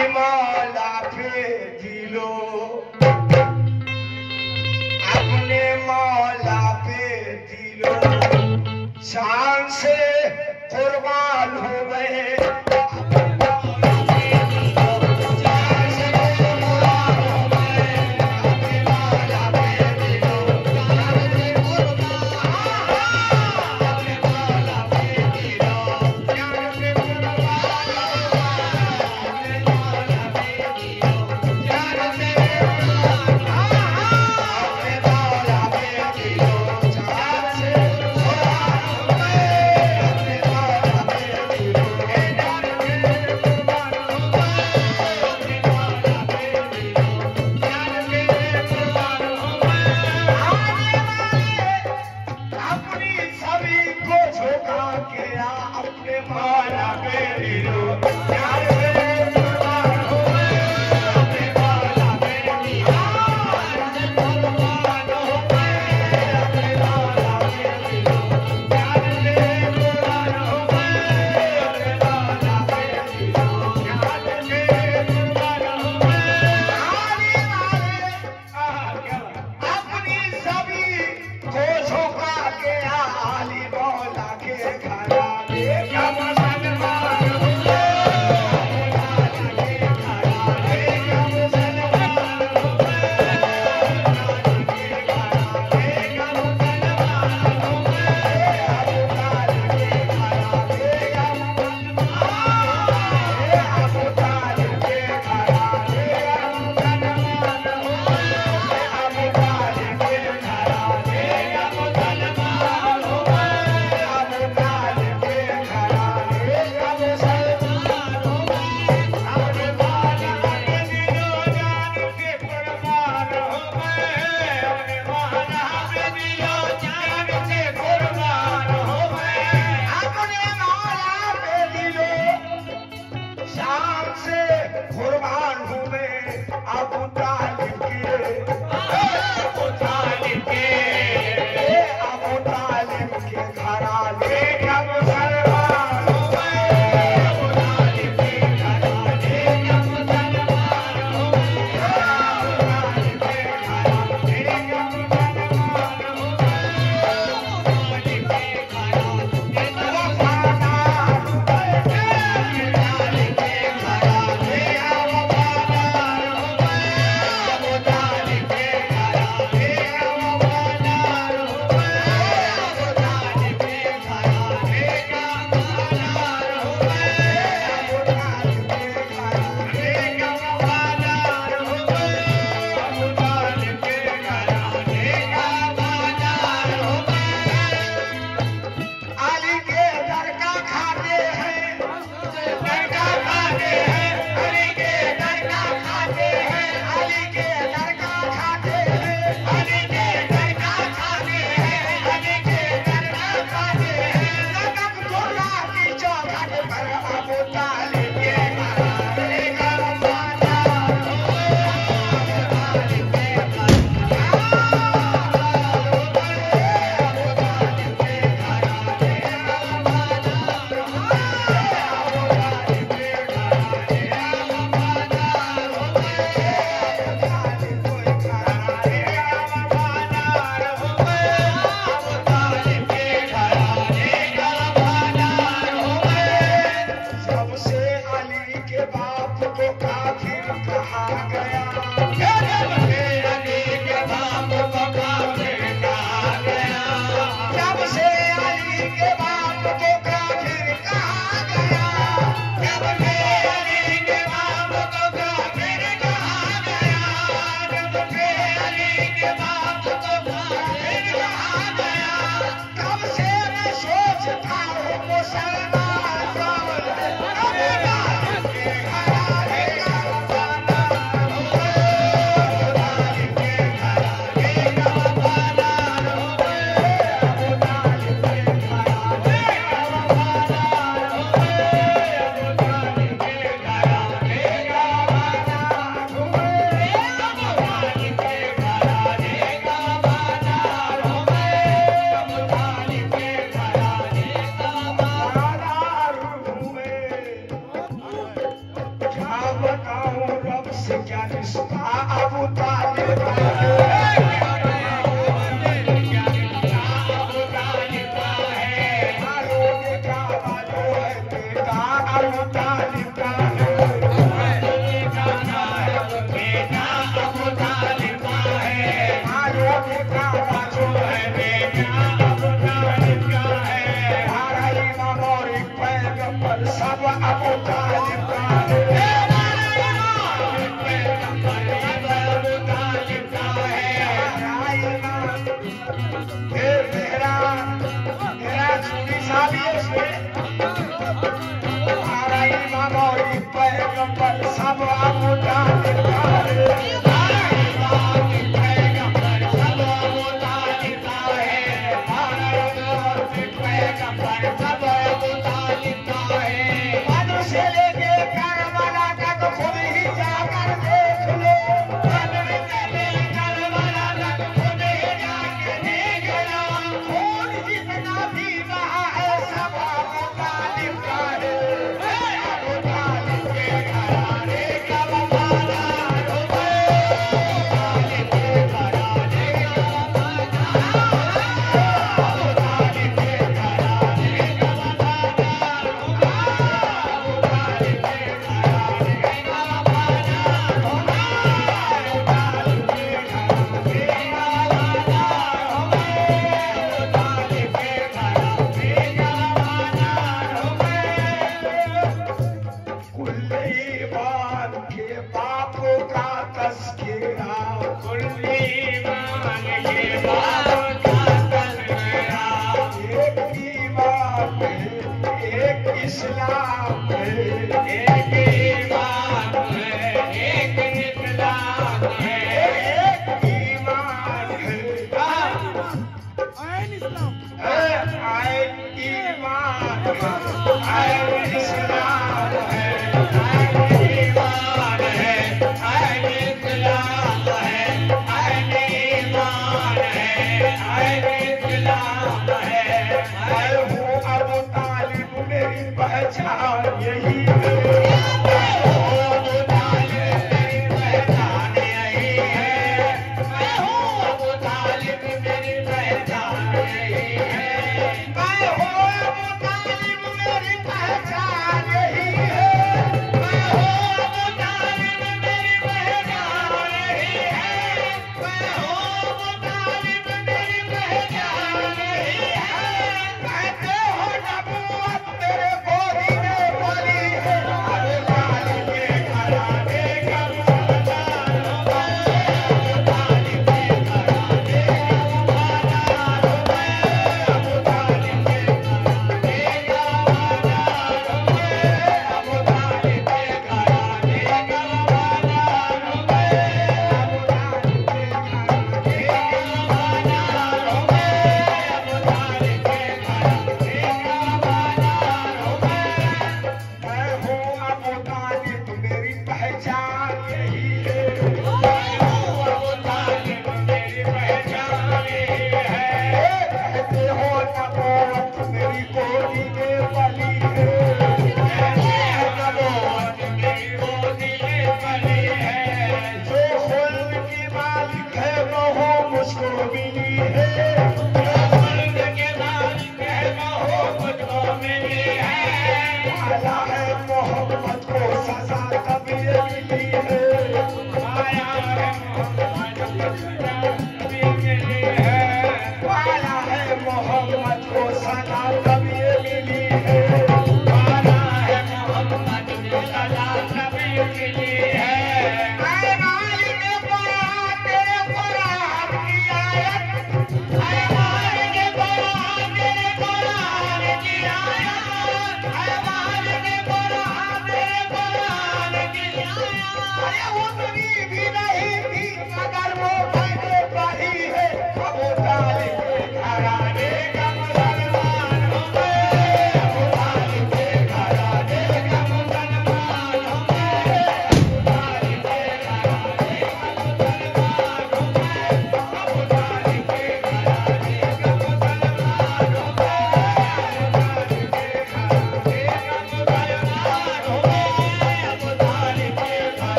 आली मौला पे दिलो अपने मौला पे दिलो शान से कुर्बान हो गए रिश्ता अबू तालिब का है। मालूम काबा जो है बेटा अबू तालिब का है। मालूम काबा जो है बेटा अबू तालिब का है। हमारा इमाम और एक पैगंबर सब अबू तालिब का है। सब अबू तालिब का है। मधु से लेके करबला तक खुद ही जाकर देख लो। खून जितना भी बहा है सब अबू तालिब का है। अबू तालिब के घराने का बहाना ईमान के बाप का तस्करा। एक ईमान है एक इस्लाम है। एक ईमान है आइन ईमान आइन इस्लाम है। मैं हूँ अबू तालिब मेरी पहचान यही है।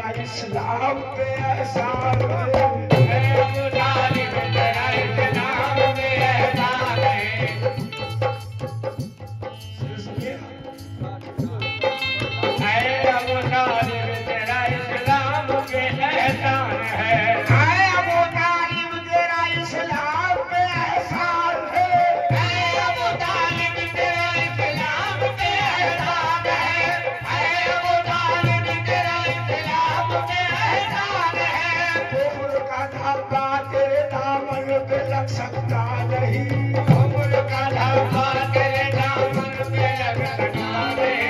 तेरा इस्लाम पे एहसान है, अबू तालिब तेरा इस्लाम पे एहसान है। अबू तालिब तेरा इस्लाम पे एहसान है, अबू तालिब तेरा इस्लाम पे एहसान है, अबू तालिब तेरा इस्लाम पे एहसान है, अबू तालिब तेरा इस्लाम पे एहसान है। कुफ्र का धब्बा तेरे दामन पे लग सकता नहीं, कुफ्र का धब्बा तेरे दामन पे लग सकता नहीं,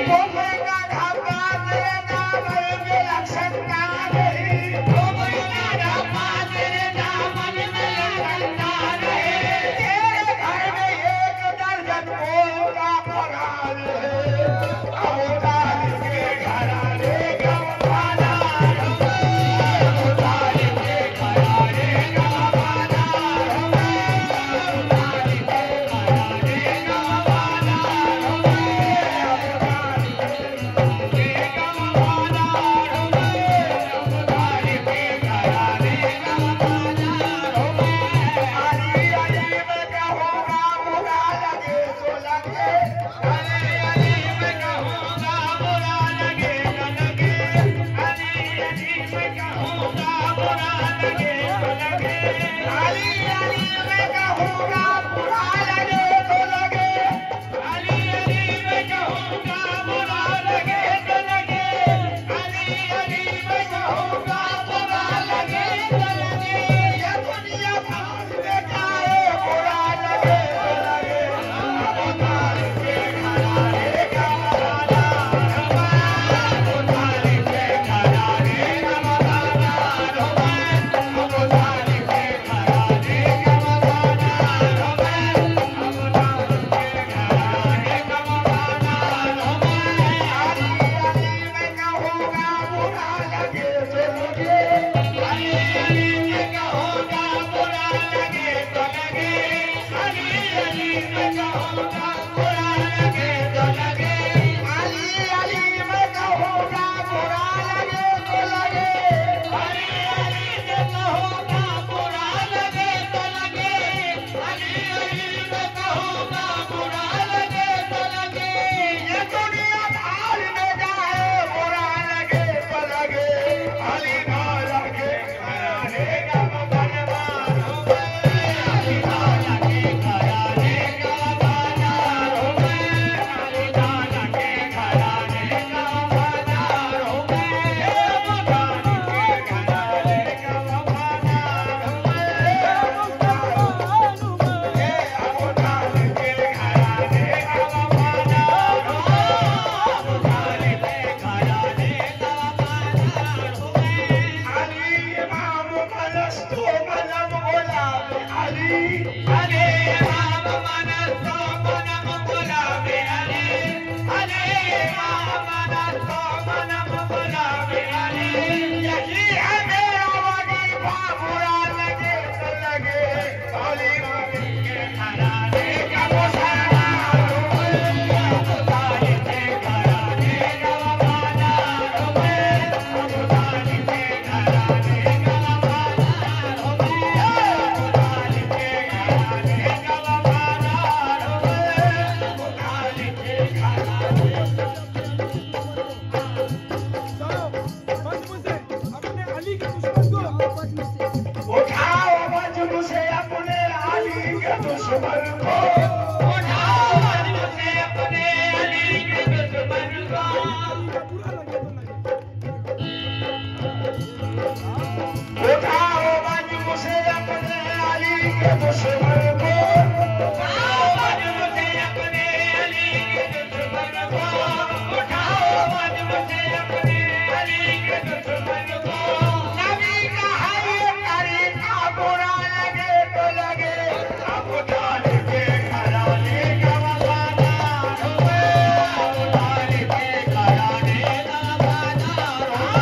कुफ्र का धब्बा तेरे दामन पे लग सकता नहीं, कुफ्र का धब्बा तेरे दामन पे लग सकता नहीं। तेरे घर में एक दर्जन मोह का पराल है, अबू तालिब के घराने का वफादार हूँ मैं, अबू तालिब के घराने का वफादार हूँ मैं, अबू तालिब के घराने का वफादार हूँ मैं, अबू तालिब के घराने का वफादार हूँ मैं, अबू तालिब के घराने का वफादार हूँ मैं। अली अली मैं कहूँगा बुरा लगे तो लगे, अली अली मैं कहूँगा बुरा लगे तो लगे, अली अली मैं कहूँगा बुरा लगे तो लगे, अली अली मैं कहूँगा बुरा लगे तो लगे, अली अली मैं कहूँगा बुरा लगे तो लगे, अली अली मैं कहूँगा बुरा लगे तो लगे। ये दुनिया भाग में जाए बुरा लगे तो लगे, अबू तालिब के घराने का वफादार हूँ मैं, अबू तालिब के घराने का वफादार हूँ मैं, अबू तालिब के घराने का वफादार हूँ मैं, अबू तालिब के घराने का वफादार हूँ मैं। अली अली मैं कहूँगा बुरा लगे तो लगे, अली अली मैं कहूँगा बुरा लगे तो लगे, अली अली मैं कहूँगा बुरा लगे तो लगे, अली अली मैं कहूँगा बुरा लगे तो लगे, अली अली मैं कहूँगा बुरा लगे तो लगे, अली अली मैं कहूँगा बुरा लगे तो लगे। ये दुनिया भाग में जाए बुरा लगे तो लगे, अली मौला के घराने का वफादार हूँ मैं, अली मौला के घराने का वफादार हूँ मैं, अली मौला के घराने का वफादार हूँ मैं, अबू तालिब के घराने का वफादार हूँ मैं, अबू तालिब के घराने का वफादार हूँ, अबू तालिब के घराने का वफादार हूँ मैं। अली इमाम मनस्तो मनम गुलाब अली, अली इमाम मनस्तो मनम गुलाब अली, अली इमाम मनस्तो मनम गुलाब अली। यही है मेरा वजीफा बुरा लगे तो लगे, अली नबी के घराने का वफादार हूँ मैं, अबू तालिब के घराने का वफादार हूँ मैं, अबू तालिब के घराने का वफादार हूँ मैं, अबू तालिब के घराने का वफादार हूँ मैं, अबू तालिब के घराने। उठाओ मजनू से अपने अली के दुश्मन को, उठाओ मजनू से अपने अली के दुश्मन को, उठाओ मजनू से अपने अली के दुश्मन को, उठाओ मजनू से अपने अली के दुश्मन को, उठाओ मजनू से अपने अली के दुश्मन को। नबी का हर एक तरीका बुरा लगे तो लगे, अबू तालिब के घराने का वफादार हूँ मैं, अबू तालिब के घराने का वफादार हूँ,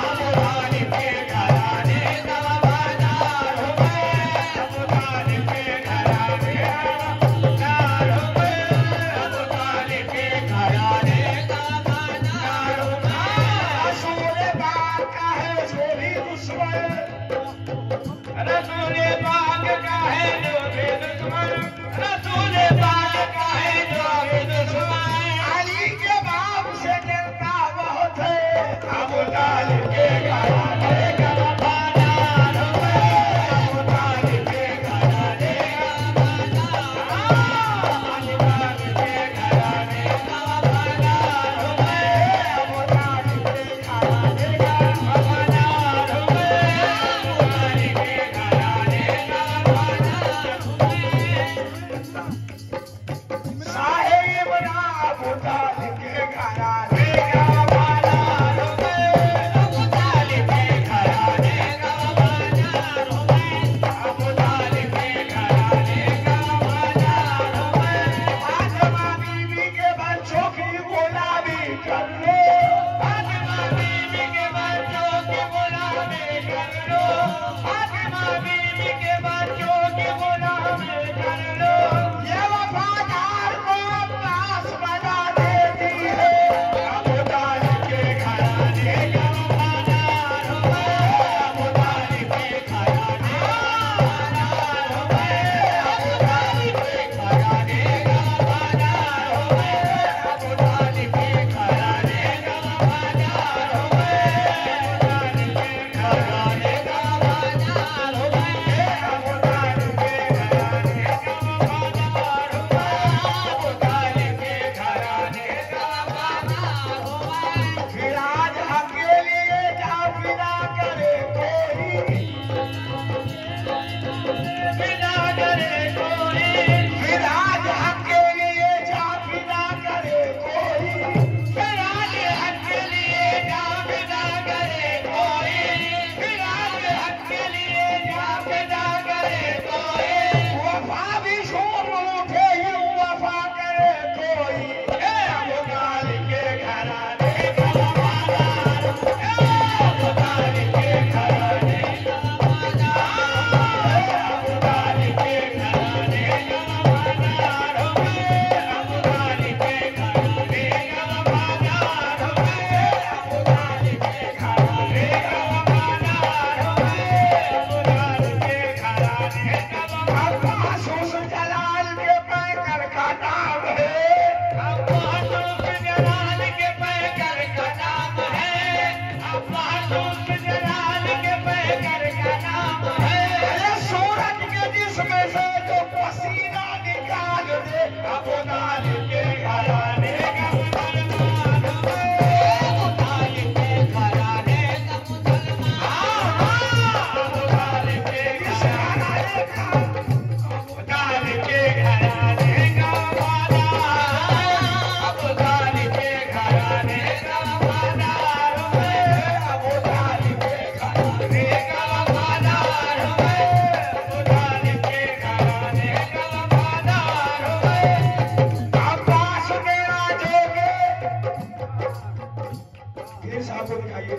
अबू तालिब के घराने का वफादार हूँ मैं, अबू तालिब के घराने का वफादार हूँ मैं, अबू तालिब के घराने का वफादार हूँ मैं। अबू तालिब के घराने का बाजार में, अबू तालिब के घराने का बाजार में, अबू तालिब के घराने का बाजार में। फातिमा बीवी के बच्चों की गुलामी कर लो, फातिमा बीवी के बच्चों की गुलामी कर लो, फातिमा बीवी के बच्चों की गुलामी कर लो। ये वफादार को अब्बास बना देती है, अबू तालिब के घराने का बाजार में, अबू तालिब के घराने का बाजार में, अबू तालिब के घराने का बाजार में, अबू तालिब के घराने का बाजार में, अबू तालिब के घराने का बाजार में, अबू तालिब के घराने का बाजार में। फिर आज अकेले जा फिरा करे कोई, फिरा करे कोई, फिर आज अकेले जा फिरा करे कोई, फिर आज अकेले जा फिरा करे कोई, फिर आज अकेले जा फिरा करे कोई। वफा भी शोर उठे ही वफा करे कोई। ए अबू तालिब के घराने का बाजार, ए अबू तालिब के घराने का बाजार, ए अबू तालिब के घराने का बाजार में, अबू तालिब के घराने का बाजार में, अबू तालिब के घराने का बाजार में, अबू तालिब के घराने का बाजार। अब्बास उस जलाल के पैकर का नाम है, अब्बास उस जलाल के पैकर का नाम है, अब्बास उस जलाल के पैकर का नाम है। अरे सूरज के जिस्म से जो पसीना निकाल दे, अबू तालिब के घराने का मुसलमान है, अबू तालिब के घराने का मुसलमान, अबू तालिब के घराने का, अबू तालिब के घराने का बाजार, अबू तालिब के घराने का बाजार में, अबू तालिब के घराने का बाजार में, अबू तालिब के घराने का बाजार में। अब्बास ने आजोगे, ये साहब को दिखाइए।